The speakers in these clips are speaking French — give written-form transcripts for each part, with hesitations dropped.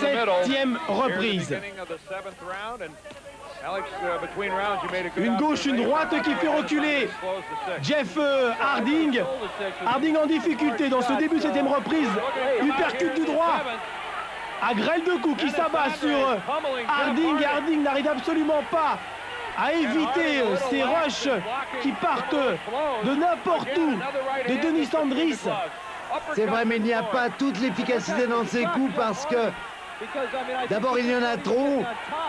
Septième reprise. Une gauche, une droite qui fait reculer Jeff Harding. Harding en difficulté dans ce début de septième reprise. Uppercut du droit. À grêle de coups qui s'abat sur Harding. Et Harding n'arrive absolument pas à éviter ces rushs qui partent de n'importe où de Denis Andris. C'est vrai, mais il n'y a pas toute l'efficacité dans ces coups parce que d'abord il y en a trop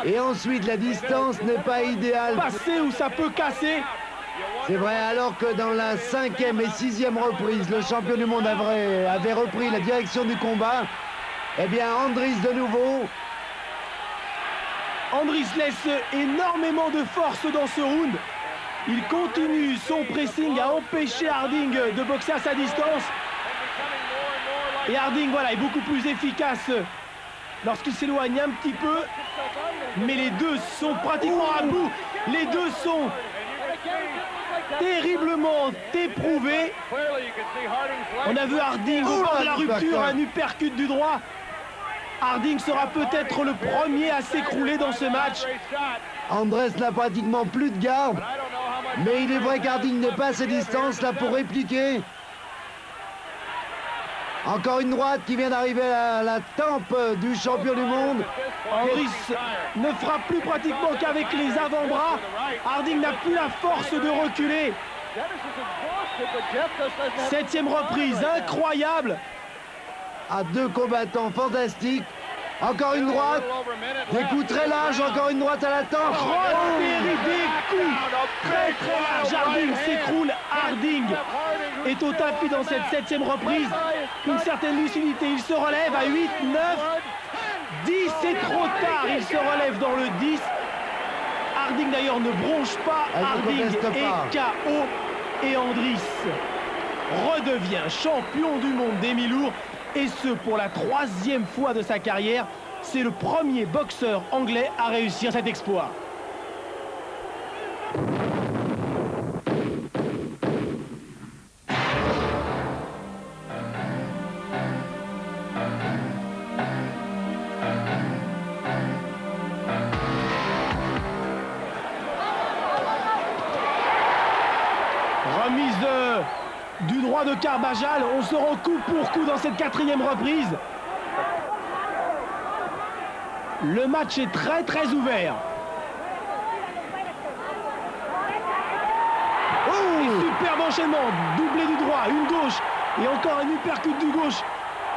et ensuite la distance n'est pas idéale. Passer où ça peut casser. C'est vrai, alors que dans la cinquième et sixième reprise, le champion du monde avait repris la direction du combat. Eh bien, Andris de nouveau. Andris laisse énormément de force dans ce round. Il continue son pressing à empêcher Harding de boxer à sa distance. Et Harding, voilà, est beaucoup plus efficace lorsqu'il s'éloigne un petit peu. Mais les deux sont pratiquement à bout. Les deux sont terriblement éprouvés. On a vu Harding au bord de la rupture, un uppercut du droit. Harding sera peut-être le premier à s'écrouler dans ce match. Andrés n'a pratiquement plus de garde. Mais il est vrai qu'Harding n'est pas à ses distances là pour répliquer. Encore une droite qui vient d'arriver à la tempe du champion du monde. Andris ne frappe plus pratiquement qu'avec les avant-bras. Harding n'a plus la force de reculer. Septième reprise, incroyable. À deux combattants fantastiques. Encore une droite. Des coups très larges, encore une droite à la tempe. Des coups très larges. Harding s'écroule. Harding est au tapis dans cette septième reprise. Une certaine lucidité. Il se relève à 8, 9, 10. C'est trop tard. Il se relève dans le 10. Harding d'ailleurs ne bronche pas. Harding est KO. Et Andris redevient champion du monde des mi-lourds. Et ce, pour la troisième fois de sa carrière. C'est le premier boxeur anglais à réussir cet exploit. Remise du droit de Carbajal. On se rend coup pour coup dans cette quatrième reprise. Le match est très ouvert. Superbe enchaînement, doublé du droit, une gauche et encore un uppercut du gauche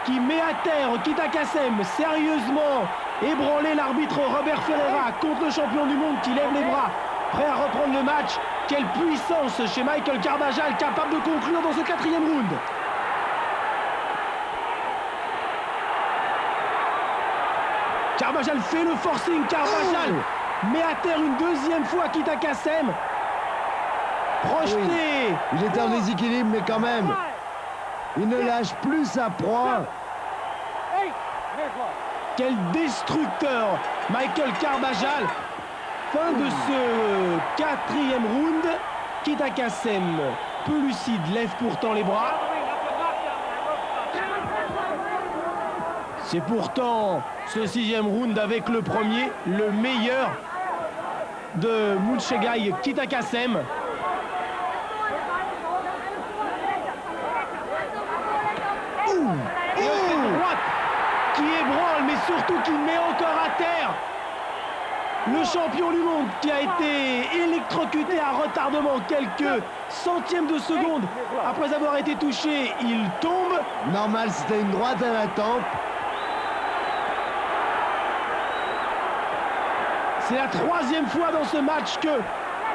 qui met à terre Kita Kassem, sérieusement ébranlé l'arbitre Robert Ferreira contre le champion du monde qui lève les bras, prêt à reprendre le match. Quelle puissance chez Michael Carbajal, capable de conclure dans ce quatrième round. Carbajal fait le forcing, Carbajal met à terre une deuxième fois Kita Kassem. Projeté. Oui. Il est en déséquilibre, mais quand même, il ne lâche plus sa proie. Quel destructeur, Michael Carbajal. Fin de ce quatrième round. Kita Kassem, peu lucide, lève pourtant les bras. C'est pourtant ce sixième round avec le premier, le meilleur de Munshegai Kita Kassem. Droite qui ébranle, mais surtout qui met encore à terre le champion du monde qui a été électrocuté à retardement quelques centièmes de seconde après avoir été touché. Il tombe. Normal, c'était une droite à la tempe. C'est la troisième fois dans ce match que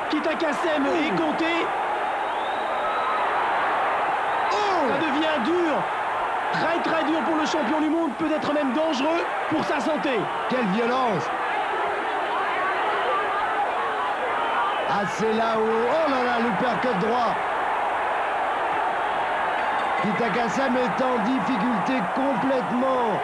Kita Kassem est compté. Ça devient dur. Très dur pour le champion du monde, peut-être même dangereux pour sa santé. Quelle violence! Ah, c'est là où... Oh là là, l'uppercut droit. Kita Kassem est en difficulté complètement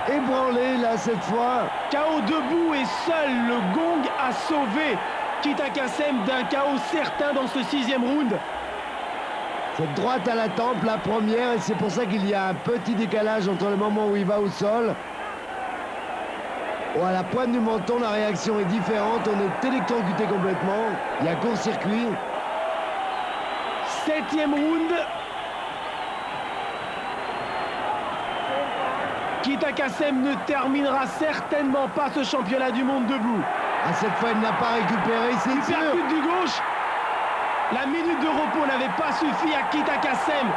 ébranlé là cette fois. KO debout et seul le gong a sauvé Kita Kassem d'un KO certain dans ce sixième round. Cette droite à la tempe, la première, et c'est pour ça qu'il y a un petit décalage entre le moment où il va au sol. Oh, à la pointe du menton, la réaction est différente. On est électrocuté complètement. Il y a court-circuit. 7e round. Kita Kassem ne terminera certainement pas ce championnat du monde debout. Ah, cette fois, il n'a pas récupéré, c'est sûr. Percute du gauche. La minute de repos n'avait pas suffi à Kita Kassem